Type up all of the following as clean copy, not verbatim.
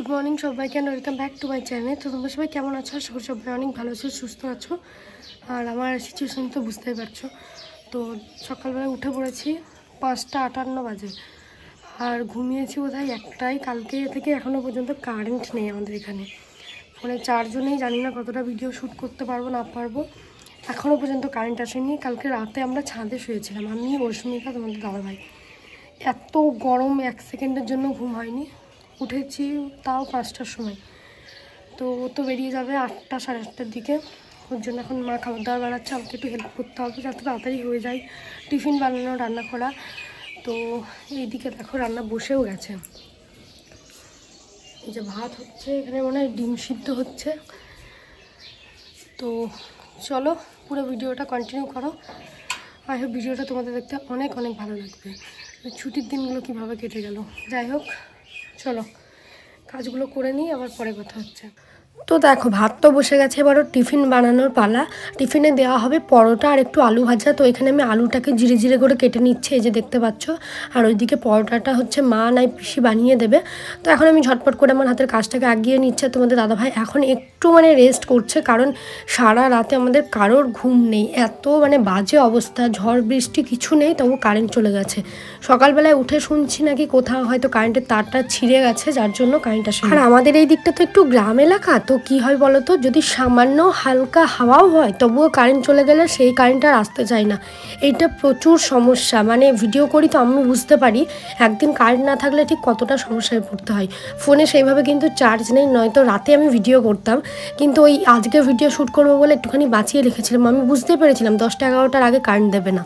Good morning সবাইকে and welcome back to my channel. তো তোমরা সবাই কেমন আছো? আশা করি সবাই অনেক ভালো আছো, সুস্থ আছো। আর আমার সিচুয়েশন তো বুঝতেই পারছো। তো সকালবেলা উঠে পড়েছি 5:58 বাজে, আর ঘুমিয়েছি বোধহয় 1টায়। কালকে থেকে এখনও পর্যন্ত কারেন্ট নেই আমাদের এখানে, ফোনে চার্জও নেই। জানি না কতটা ভিডিও শ্যুট করতে পারবো না পারবো, এখনও পর্যন্ত কারেন্ট আসেনি। কালকে রাতে আমরা ছাদে শুয়েছিলাম, আমি অস্মিতা তোমাদের দাদাভাই। এত গরম, 1 সেকেন্ডের জন্য ঘুম হয়নি। উঠেছি তাও 5টার সময়। তো ও তো বেরিয়ে যাবে 8টা সাড়ে 8টার দিকে। ওর জন্য এখন মা খাবার দাবার বানাচ্ছে, আমাকে একটু হেল্প করতে হবে যাতে তাড়াতাড়ি হয়ে যায় টিফিন বানানো, রান্না করা। তো এইদিকে দেখো রান্না বসেও গেছে, এই যে ভাত হচ্ছে, এখানে মনে হয় ডিম সিদ্ধ হচ্ছে। তো চলো পুরো ভিডিওটা কন্টিনিউ করো। আই হোপ ভিডিওটা তোমাদের দেখতে অনেক অনেক ভালো লাগবে। ছুটির দিনগুলো কীভাবে কেটে গেল। যাই হোক চলো কাজগুলো করে নিই, আবার পরে কথা হচ্ছে। তো দেখো ভাত তো বসে গেছে, এবারও টিফিন বানানোর পালা। টিফিনে দেওয়া হবে পরোটা আর একটু আলু ভাজা। তো এখানে আমি আলুটাকে জিরে জিরে করে কেটে নিচ্ছি, এই যে দেখতে পাচ্ছ। আর ওইদিকে পরোটাটা হচ্ছে মা নাই পিসি বানিয়ে দেবে। তো এখন আমি ঝটপট করে আমার হাতের কাজটাকে আগিয়ে নিচ্ছে। তোমাদের দাদাভাই এখন একটু রেস্ট করছে, কারণ সারা রাতে আমাদের কারোর ঘুম নেই, এত বাজে অবস্থা, ঝড় বৃষ্টি কিছু নেই, তবু কারেন্ট চলে গেছে। সকালবেলায় উঠে শুনছি নাকি কোথাও হয়তো কারেন্টের তারটা ছিঁড়ে গেছে, যার জন্য কারেন্ট আসে। আর আমাদের এই দিকটা তো একটু গ্রাম এলাকা, তো কি হয় বলো তো, যদি সামান্য হালকা হাওয়াও হয় তবুও কারেন্ট চলে গেলে সেই কারেন্ট আর আসতে চায় না। এইটা প্রচুর সমস্যা। ভিডিও করি তো আমি বুঝতে পারি একদিন কারেন্ট না থাকলে ঠিক কতটা সমস্যায় পড়তে হয়। ফোনে সেইভাবে কিন্তু চার্জ নেই, নয়তো রাতে আমি ভিডিও করতাম। কিন্তু ওই আজকে ভিডিও শ্যুট করবো বলে একটুখানি বাঁচিয়ে রেখেছিলাম। আমি বুঝতে পেরেছিলাম 10টা-11টার আগে কারেন্ট দেবে না।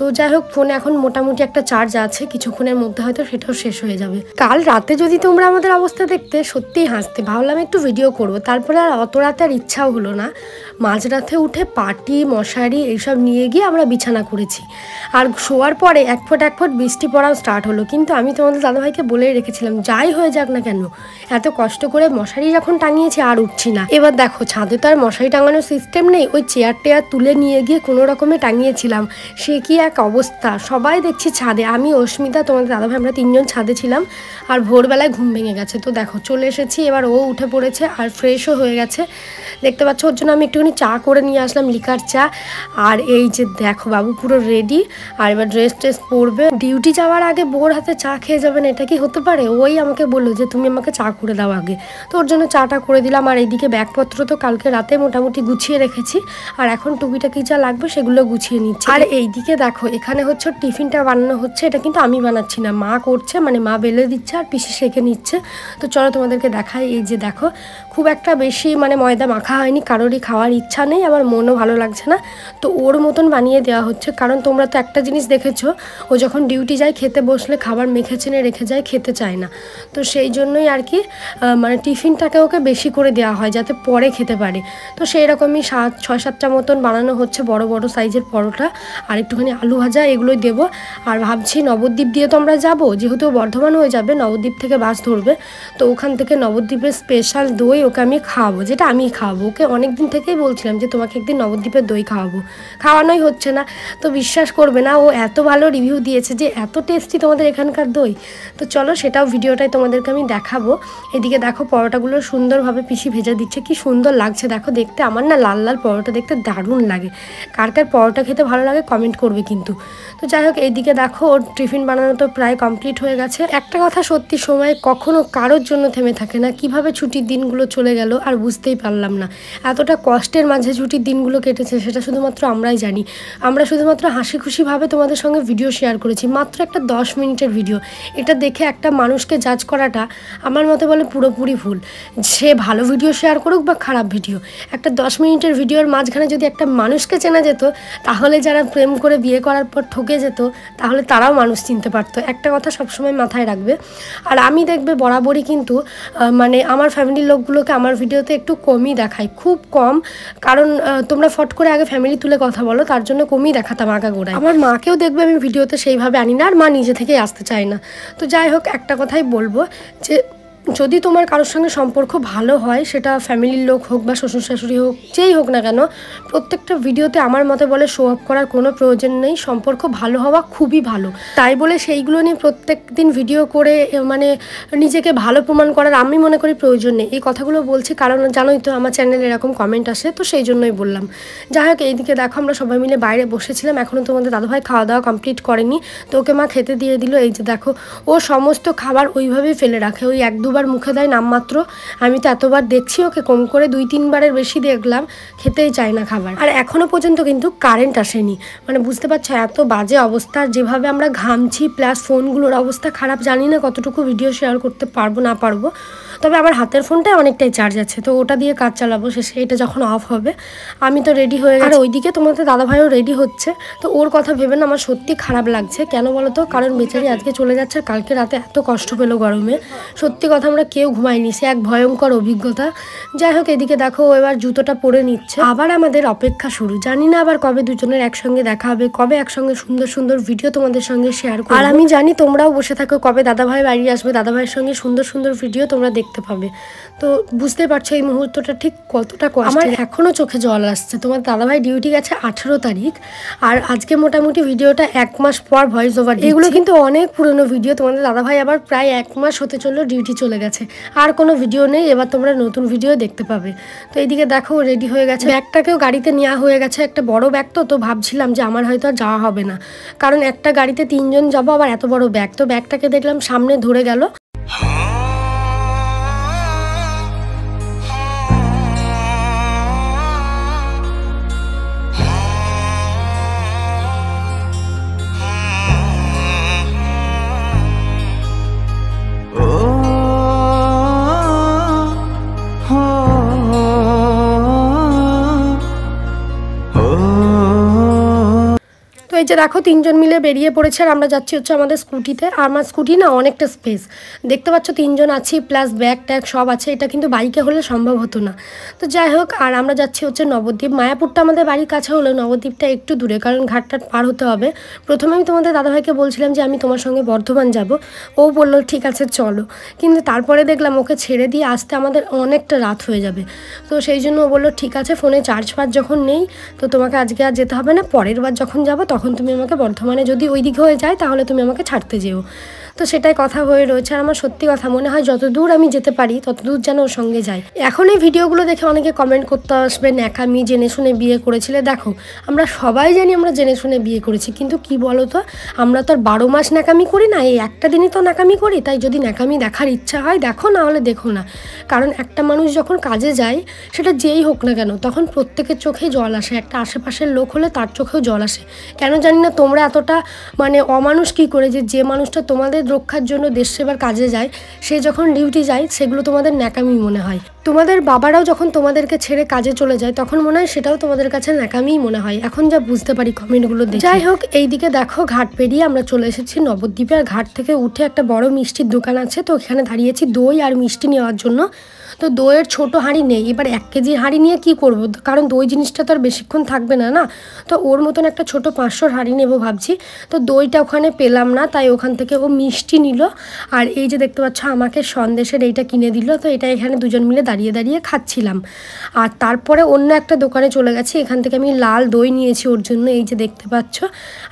তো যাই হোক ফোনে এখন মোটামুটি একটা চার্জ আছে, কিছুক্ষণের মধ্যে হয়তো সেটাও শেষ হয়ে যাবে। কাল রাতে যদি তোমরা আমাদের অবস্থা দেখতে সত্যিই হাসতে। ভাবলাম একটু ভিডিও করবো, তারপরে আর অত রাতে আর ইচ্ছাও হলো না। মাঝরাতে উঠে পাটি মশারি এইসব নিয়ে গিয়ে আমরা বিছানা করেছি। আর শোয়ার পরে এক ফোঁট বৃষ্টি পড়াও স্টার্ট হলো। কিন্তু আমি তোমাদের দাদাভাইকে বলেই রেখেছিলাম যাই হয়ে যাক না কেন, এত কষ্ট করে মশারি যখন টাঙিয়েছি আর উঠছি না। এবার দেখো ছাদে তো আর মশারি টাঙানোর সিস্টেম নেই, ওই চেয়ার টেয়ার তুলে নিয়ে গিয়ে কোনো রকমে টাঙিয়েছিলাম। সে কি এক অবস্থা, সবাই দেখছি ছাদে। আমি অস্মিতা তোমাদের দাদাভাই আমরা 3জন ছাদে ছিলাম। আর ভোরবেলায় ঘুম ভেঙে গেছে। তো দেখো চলে এসেছি, এবার ও উঠে পড়েছে আর ফ্রেশও হয়ে গেছে দেখতে পাচ্ছ। ওর জন্য আমি একটুখানি চা করে নিয়ে আসলাম, লিকার চা। আর এই যে দেখো বাবু পুরো রেডি, আর এবার ড্রেস ট্রেস পরবে। ডিউটি যাওয়ার আগে বোর হাতে চা খেয়ে যাবেন, এটা কি হতে পারে? ওই আমাকে বললো যে তুমি আমাকে চা করে দাও আগে। তো ওর জন্য চাটা করে দিলাম। আর এইদিকে ব্যাগপত্র তো কালকে রাতে মোটামুটি গুছিয়ে রেখেছি, আর এখন টুকিটাকি যা লাগবে সেগুলো গুছিয়ে নিচ্ছি। আর এইদিকে দেখো এখানে হচ্ছে টিফিনটা বানানো হচ্ছে। এটা কিন্তু আমি বানাচ্ছি না, মা করছে, মা বেলে দিচ্ছে আর পিসি সেঁকে নিচ্ছে। তো চলো তোমাদেরকে দেখাই। এই যে দেখো খুব একটা বেশি ময়দা মাখা হয়নি, কারোরই খাওয়ার ইচ্ছা নেই, আমার মনও ভালো লাগছে না। তো ওর মতন বানিয়ে দেওয়া হচ্ছে, কারণ তোমরা তো একটা জিনিস দেখেছো, ও যখন ডিউটি যায় খেতে বসলে খাবার মেখে চেনে রেখে যায়, খেতে চায় না। তো সেই জন্যই আর কি টিফিনটাকে ওকে বেশি করে দেওয়া হয় যাতে পরে খেতে পারে। তো সেই রকমই 6-7টা মতন বানানো হচ্ছে, বড় বড় সাইজের পরোটা আর একটুখানি আলু ভাজা, এগুলোই দেবো। আর ভাবছি নবদ্বীপ দিয়ে তো আমরা যাবো, যেহেতু বর্ধমান হয়ে যাবে, নবদ্বীপ থেকে বাস ধরবে। তো ওখান থেকে নবদ্বীপের স্পেশাল দই ওকে আমি খাওয়াবো, যেটা আমি খাওয়াবো। ওকে অনেক দিন থেকেই বলছিলাম যে তোমাকে একদিন নবদ্বীপের দই খাওয়াবো, খাওয়ানোই হচ্ছে না। তো বিশ্বাস করবে না, ও এত ভালো রিভিউ দিয়েছে যে এত টেস্টি তোমাদের এখানকার দই। তো চলো সেটাও ভিডিওটাই তোমাদেরকে আমি দেখাবো। এদিকে দেখো পরোটাগুলো সুন্দরভাবে পিসি ভেজে দিচ্ছে, কি সুন্দর লাগছে দেখো দেখতে। আমার না লাল লাল পরোটা দেখতে দারুণ লাগে। কার কার পরোটা খেতে ভালো লাগে কমেন্ট করবে কিন্তু। তো যাই হোক এইদিকে দেখো ওর টিফিন বানানো তো প্রায় কমপ্লিট হয়ে গেছে। একটা কথা সত্যি, সময় কখনো কারোর জন্য থেমে থাকে না। কিভাবে ছুটির দিনগুলো চলে গেল আর বুঝতেই পারলাম না। এতটা কষ্টের মাঝে ছুটির দিনগুলো কেটেছে সেটা শুধুমাত্র আমরাই জানি। আমরা শুধুমাত্র হাসি খুশিভাবে তোমাদের সঙ্গে ভিডিও শেয়ার করেছি, মাত্র একটা 10 মিনিটের ভিডিও। এটা দেখে একটা মানুষকে জাজ করাটা আমার মতে বলে পুরোপুরি ভুল। সে ভালো ভিডিও শেয়ার করুক বা খারাপ ভিডিও, একটা 10 মিনিটের ভিডিওর মাঝখানে যদি একটা মানুষকে চেনা যেত, তাহলে যারা প্রেম করে বিয়ে বিয়ে করার পর ঠকে যেত তাহলে তারাও মানুষ চিনতে পারতো। একটা কথা সবসময় মাথায় রাখবে। আর আমি দেখবে বরাবরই কিন্তু মানে আমার ফ্যামিলির লোকগুলোকে আমার ভিডিওতে একটু কমই দেখাই, খুব কম। কারণ তোমরা ফট করে আগে ফ্যামিলি তুলে কথা বলো, তার জন্য কমই দেখাতাম আগাগোড়ায়। আমার মাকেও দেখবে আমি ভিডিওতে সেইভাবে আনি না, আর মা নিজে থেকেই আসতে চায় না। তো যাই হোক, একটা কথাই বলবো যে যদি তোমার কারোর সঙ্গে সম্পর্ক ভালো হয়, সেটা ফ্যামিলির লোক হোক বা শ্বশুর শাশুড়ি হোক, যেই হোক না কেন, প্রত্যেকটা ভিডিওতে আমার মতে বলে শো অফ করার কোনো প্রয়োজন নেই। সম্পর্ক ভালো হওয়া খুবই ভালো, তাই বলে সেইগুলো নিয়ে প্রত্যেক দিন ভিডিও করে মানে নিজেকে ভালো প্রমাণ করার আমি মনে করি প্রয়োজন নেই। এই কথাগুলো বলছি কারণ জানোই তো আমার চ্যানেলে এরকম কমেন্ট আসে, তো সেই জন্যই বললাম। যাই হোক, এইদিকে দেখো আমরা সবাই মিলে বাইরে বসেছিলাম, এখনও তোমাদের দাদাভাই খাওয়া দাওয়া কমপ্লিট করেনি, তো ওকে মা খেতে দিয়ে দিল। এই যে দেখো, ও সমস্ত খাবার ওইভাবেই ফেলে রাখে, ওই 1-2 বার মুখে দেয় নামমাত্র। আমি তো এতবার দেখছি ওকে, কম করে 2-3 বারের বেশি দেখলাম, খেতেই চায় না খাবার। আর এখনও পর্যন্ত কিন্তু কারেন্ট আসেনি, মানে বুঝতে পারছো এত বাজে অবস্থা। যেভাবে আমরা ঘামছি প্লাস ফোনগুলোর অবস্থা খারাপ, জানি না কতটুকু ভিডিও শেয়ার করতে পারবো না পারবো। তবে আমার হাতের ফোনটায় অনেকটাই চার্জ আছে, তো ওটা দিয়ে কাজ চালাবো। শেষে এটা যখন অফ হবে আমি তো রেডি হয়ে গেছি। আর ওইদিকে তোমাদের দাদাভাইও রেডি হচ্ছে, তো ওর কথা ভেবে না আমার সত্যি খারাপ লাগছে। কেন বলো তো? কারণ বেচারি আজকে চলে যাচ্ছে, কালকে রাতে এত কষ্ট পেলো গরমে, সত্যি কথা আমরা কেউ ঘুমাইনি, সে এক ভয়ঙ্কর অভিজ্ঞতা। যাই হোক, এদিকে দেখো ও এবার জুতোটা পরে নিচ্ছে। আবার আমাদের অপেক্ষা শুরু, জানি না আবার কবে দুজনের একসঙ্গে দেখা হবে, কবে একসঙ্গে সুন্দর সুন্দর ভিডিও তোমাদের সঙ্গে শেয়ার করব। আর আমি জানি তোমরাও বসে থাকো কবে দাদাভাই বাড়ি আসবে, দাদাভাইয়ের সঙ্গে সুন্দর সুন্দর ভিডিও তোমরা দেখতে পাবে। তো বুঝতে পারছো এই মুহূর্তটা ঠিক কতটা কষ্ট। আমার এখনও চোখে জল আসছে। তোমার দাদাভাই ডিউটি গেছে 18 তারিখ, আর আজকে মোটামুটি ভিডিওটা 1 মাস পর ভয়েস ওভার। এগুলো কিন্তু অনেক পুরনো ভিডিও। তোমাদের দাদাভাই আবার প্রায় 1 মাস হতে চললো ডিউটি চলে গেছে, আর কোনো ভিডিও নেই। এবার তোমরা নতুন ভিডিও দেখতে পাবে। তো এইদিকে দেখো রেডি হয়ে গেছে, ব্যাগটাকেও গাড়িতে নেওয়া হয়ে গেছে, একটা বড় ব্যাগ। তো ভাবছিলাম যে আমার হয়তো আর যাওয়া হবে না, কারণ একটা গাড়িতে 3 জন যাবো, আবার এত বড় ব্যাগ। তো ব্যাগটাকে দেখলাম সামনে ধরে গেল। এই যে দেখো 3 জন মিলে বেরিয়ে পড়েছে, আর আমরা যাচ্ছি হচ্ছে আমাদের স্কুটিতে। আর আমার স্কুটি না অনেকটা স্পেস, দেখতে পাচ্ছ 3 জন আছি প্লাস ব্যাগ ট্যাগ সব আছে। এটা কিন্তু বাইকে হলে সম্ভব হতো না। তো যাই হোক, আর আমরা যাচ্ছি হচ্ছে নবদ্বীপ। মায়াপুরটা আমাদের বাড়ির কাছে হলেও নবদ্বীপটা একটু দূরে, কারণ ঘাটটাট পার হতে হবে। প্রথমে আমি তোমাদের দাদাভাইকে বলছিলাম যে আমি তোমার সঙ্গে বর্ধমান যাব, ও বললো ঠিক আছে চলো, কিন্তু তারপরে দেখলাম ওকে ছেড়ে দিয়ে আসতে আমাদের অনেকটা রাত হয়ে যাবে। তো সেই জন্য ও বললো ঠিক আছে, ফোনে চার্জ ফার্জ যখন নেই তো তোমাকে আজকে আর যেতে হবে না, পরের বার যখন যাবো তখন তুমি আমাকে বর্ধমানে যদি ওই দিকে হয়ে যায় তাহলে তুমি আমাকে ছাড়তে যেও। তো সেটাই কথা হয়ে রয়েছে। আর আমার সত্যি কথা মনে হয় যতদূর আমি যেতে পারি ততদূর যেন ওর সঙ্গে যাই। এখন এই ভিডিওগুলো দেখে অনেকে কমেন্ট করতে আসবে ন্যাকামি, জেনে শুনে বিয়ে করেছিলে। দেখো আমরা সবাই জানি আমরা জেনে শুনে বিয়ে করেছি, কিন্তু কি বলো তো, আমরা তো আর 12 মাস ন্যাকামি করি না, এই একটা দিনই তো ন্যাকামি করি। তাই যদি ন্যাকামি দেখার ইচ্ছা হয় দেখো, না হলে দেখো না। কারণ একটা মানুষ যখন কাজে যায়, সেটা যেই হোক না কেন, তখন প্রত্যেকের চোখেই জল আসে। একটা আশেপাশের লোক হলে তার চোখেও জল আসে। কেন জানি না তোমরা এতটা মানে অমানুষ কী করে যে মানুষটা তোমাদের রক্ষার জন্য দেশ সেবার কাজে যায়, সে যখন ডিউটি যায় সেগুলো তোমাদের ন্যাকামি মনে হয়। তোমাদের বাবারাও যখন তোমাদেরকে ছেড়ে কাজে চলে যায় তখন মনে হয় সেটাও তোমাদের কাছে ন্যাকামিই মনে হয়, এখন যা বুঝতে পারি কমেন্টগুলো দেখে। যাই হোক, এইদিকে দেখো ঘাট পেরিয়ে আমরা চলে এসেছি নবদ্বীপে। আর ঘাট থেকে উঠে একটা বড় মিষ্টির দোকান আছে, তো এখানে দাঁড়িয়েছি দই আর মিষ্টি নেওয়ার জন্য। তো দইয়ের ছোট হাঁড়ি নেই, এবার 1 কেজির হাঁড়ি নিয়ে কি করব, কারণ দই জিনিসটা তো আর বেশিক্ষণ থাকবে না না। তো ওর মতন একটা ছোট 500 হাঁড়ি নেবো ভাবছি। তো দইটা ওখানে পেলাম না, তাই ওখান থেকে ও মিষ্টি নিল। আর এই যে দেখতে পাচ্ছ আমাকে সন্দেশের এইটা কিনে দিল। তো এটা এখানে দুজন মিলে দাঁড়িয়ে দাঁড়িয়ে খাচ্ছিলাম। আর তারপরে অন্য একটা দোকানে চলে গেছি, এখান থেকে আমি লাল দই নিয়েছি ওর জন্য, এই যে দেখতে পাচ্ছ।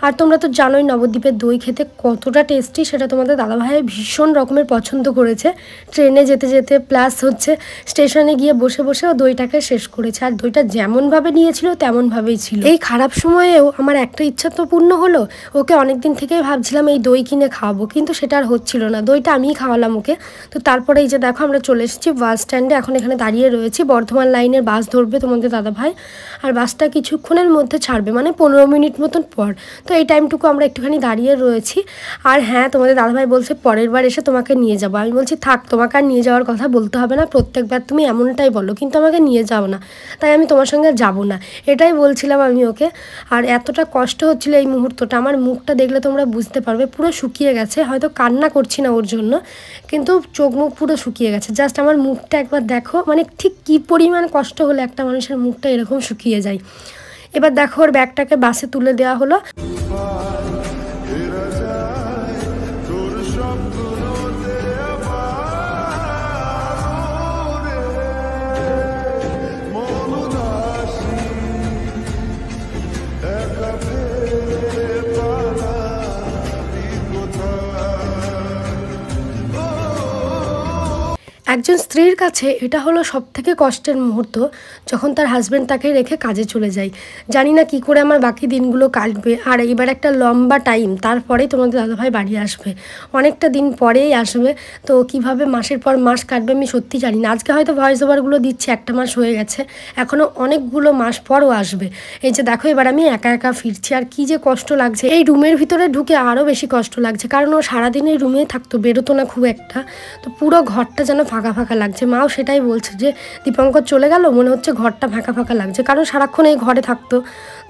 আর তোমরা তো জানোই নবদ্বীপের দই খেতে কতটা টেস্টি, সেটা তোমাদের দাদাভাই ভীষণ রকমের পছন্দ করেছে। ট্রেনে যেতে যেতে প্লাস হচ্ছে স্টেশনে গিয়ে বসে বসে ও দইটাকে শেষ করেছে। আর দইটা যেমনভাবে নিয়েছিল তেমনভাবেই ছিল। এই খারাপ সময়েও আমার একটা ইচ্ছা তো পূর্ণ হলো। ওকে অনেকদিন থেকেই ভাবছিলাম এই দই কিনে খাওয়াবো, কিন্তু সেটা আর হচ্ছিল না। দইটা আমিই খাওয়ালাম ওকে। তো তারপরে এই যে দেখো আমরা চলে এসেছি বাস স্ট্যান্ডে, এখন এখানে দাঁড়িয়ে রয়েছি। বর্ধমান লাইনের বাস ধরবে তোমাদের দাদাভাই, আর বাসটা কিছুক্ষণের মধ্যে ছাড়বে, মানে 15 মিনিট মতন পর। তো এই টাইমটুকু আমরা একটুখানি দাঁড়িয়ে রয়েছি। আর হ্যাঁ, তোমাদের দাদাভাই বলছে পরের বার এসে তোমাকে নিয়ে যাবো। আমি বলছি থাক, তোমাকে আর নিয়ে যাওয়ার কথা বলতে হবে না, প্রত্যেকবার তুমি এমনটাই বলো, কিন্তু আমাকে নিয়ে যাও না, তাই আমি তোমার সঙ্গে যাব না, এটাই বলছিলাম আমি ওকে। আর এতটা কষ্ট হচ্ছিল এই মুহূর্তটা, আমার মুখটা দেখলে তোমরা বুঝতে পারবে, পুরো শুকিয়ে গেছে। হয়তো কান্না করছি না ওর জন্য, কিন্তু চোখ মুখ পুরো শুকিয়ে গেছে। জাস্ট আমার মুখটা একবার দেখো, মানে ঠিক কী পরিমাণ কষ্ট হলে একটা মানুষের মুখটা এরকম শুকিয়ে যায়। এবার দেখো ওর ব্যাগটাকে বাসে তুলে দেওয়া হলো। একজন স্ত্রীর কাছে এটা হলো সবথেকে কষ্টের মুহূর্ত, যখন তার হাজব্যান্ড তাকে রেখে কাজে চলে যায়। জানি না কি করে আমার বাকি দিনগুলো কাটবে। আর এবার একটা লম্বা টাইম, তারপরেই তোমাদের দাদাভাই বাড়ি আসবে, অনেকটা দিন পরেই আসবে। তো কিভাবে মাসের পর মাস কাটবে আমি সত্যি জানি না। আজকে হয়তো ভয়েস ওভারগুলো দিচ্ছে, একটা মাস হয়ে গেছে, এখনও অনেকগুলো মাস পরও আসবে। এই যে দেখো এবার আমি একা একা ফিরছি, আর কি যে কষ্ট লাগছে। এই রুমের ভিতরে ঢুকে আরও বেশি কষ্ট লাগছে, কারণ ও সারাদিন এই রুমেই থাকতো, বেরোতো না খুব একটা। তো পুরো ঘরটা যেন ফাঁকা ফাঁকা লাগছে। মাও সেটাই বলছে যে দীপঙ্কর চলে গেল, মনে হচ্ছে ঘরটা ফাঁকা ফাঁকা লাগছে, কারণ সারাক্ষণ এই ঘরে থাকতো।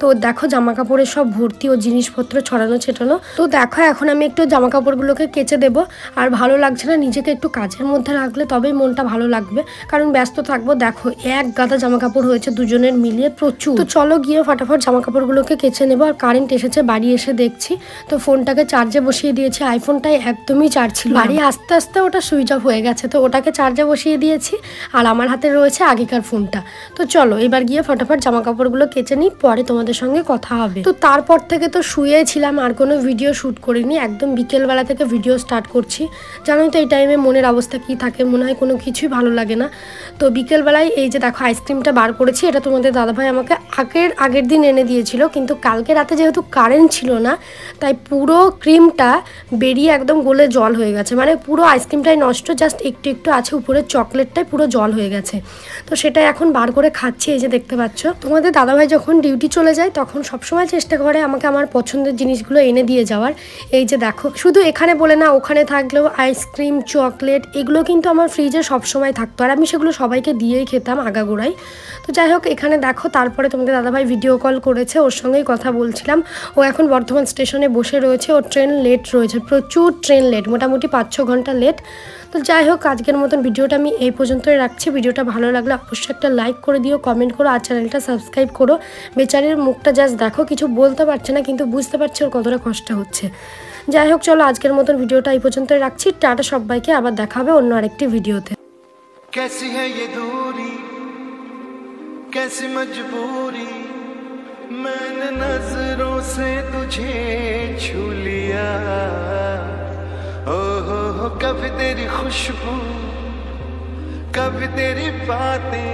তো দেখো জামা কাপড়ের সব ভর্তি, ও জিনিসপত্র ছড়ানো ছেটানো। তো দেখো এখন আমি একটু জামা কাপড়গুলোকে কেচে দেবো। আর ভালো লাগছে না, নিজেকে একটু কাজের মধ্যে রাখলে তবেই মনটা ভালো লাগবে, কারণ ব্যস্ত থাকবো। দেখো এক গাদা জামা কাপড় হয়েছে দুজনের মিলিয়ে, প্রচুর। তো চলো গিয়ে ফটাফট জামা কাপড়গুলোকে কেচে নেবো। আর কারেন্ট এসেছে, বাড়ি এসে দেখছি তো ফোনটাকে চার্জে বসিয়ে দিয়েছি। আইফোনটাই একদমই চার্জ ছিল, বাড়ি আস্তে আস্তে ওটা সুইচ অফ হয়ে গেছে, তো ওটাকে চার্জে বসিয়ে দিয়েছি। আর আমার হাতে রয়েছে আগেকার ফোনটা। তো চলো এবার গিয়ে ফটাফট জামা কাপড়গুলো কেচে নিই, পরে তোমাদের সঙ্গে কথা হবে। তো তারপর থেকে তো শুয়েছিলাম, আর কোনো ভিডিও শ্যুট করিনি, একদম বিকেলবেলা থেকে ভিডিও স্টার্ট করছি। জানোই তো এই টাইমে মনের অবস্থা কি থাকে, মনে হয় কোনো কিছুই ভালো লাগে না। তো বিকেলবেলায় এই যে দেখো আইসক্রিমটা বার করেছি, এটা তোমাদের দাদাভাই আমাকে আগের দিন এনে দিয়েছিল, কিন্তু কালকে রাতে যেহেতু কারেন্ট ছিল না, তাই পুরো ক্রিমটা বেরিয়ে একদম গলে জল হয়ে গেছে, মানে পুরো আইসক্রিমটাই নষ্ট, জাস্ট একটু একটু আছে, উপরে চকলেটটাই পুরো জল হয়ে গেছে। তো সেটা এখন বার করে খাচ্ছি, এই যে দেখতে পাচ্ছ। তোমাদের দাদাভাই যখন ডিউটি চলে যায় তখন সবসময় চেষ্টা করে আমাকে আমার পছন্দের জিনিসগুলো এনে দিয়ে যাওয়ার। এই যে দেখো, শুধু এখানে বলে না, ওখানে থাকলেও আইসক্রিম চকলেট এগুলো কিন্তু আমার ফ্রিজে সবসময় থাকতো, আর আমি সেগুলো সবাইকে দিয়েই খেতাম আগাগোড়াই। তো যাই হোক এখানে দেখো, তারপরে তোমাদের দাদাভাই ভিডিও কল করেছে, ওর সঙ্গেই কথা বলছিলাম। ও এখন বর্ধমান স্টেশনে বসে রয়েছে, ওর ট্রেন লেট রয়েছে, প্রচুর ট্রেন লেট, মোটামুটি 5-6 ঘন্টা লেট। তো যাই হোক আজকের মতন ভিডিওটা আমি এই পর্যন্তই রাখছি। ভিডিওটা ভালো লাগলে অবশ্যই একটা লাইক করে দিও, কমেন্ট করো, আর চ্যানেলটা সাবস্ক্রাইব করো। বেচারির মুখটা জাস্ট দেখো, কিছু বলতে পারছে না, কিন্তু বুঝতে পারছে ওর কতটা কষ্ট হচ্ছে। যাই হোক চলো আজকের মতন ভিডিওটা এই পর্যন্তই রাখছি। টাটা সবাইকে, আবার দেখা হবে অন্য আরেকটি ভিডিওতে। कैसी है ये दूरी, कैसी मजबूरी, मैंने नजरों से तुझे छू लिया। ओ हो कभी तेरी खुशबू, कभी तेरी बातें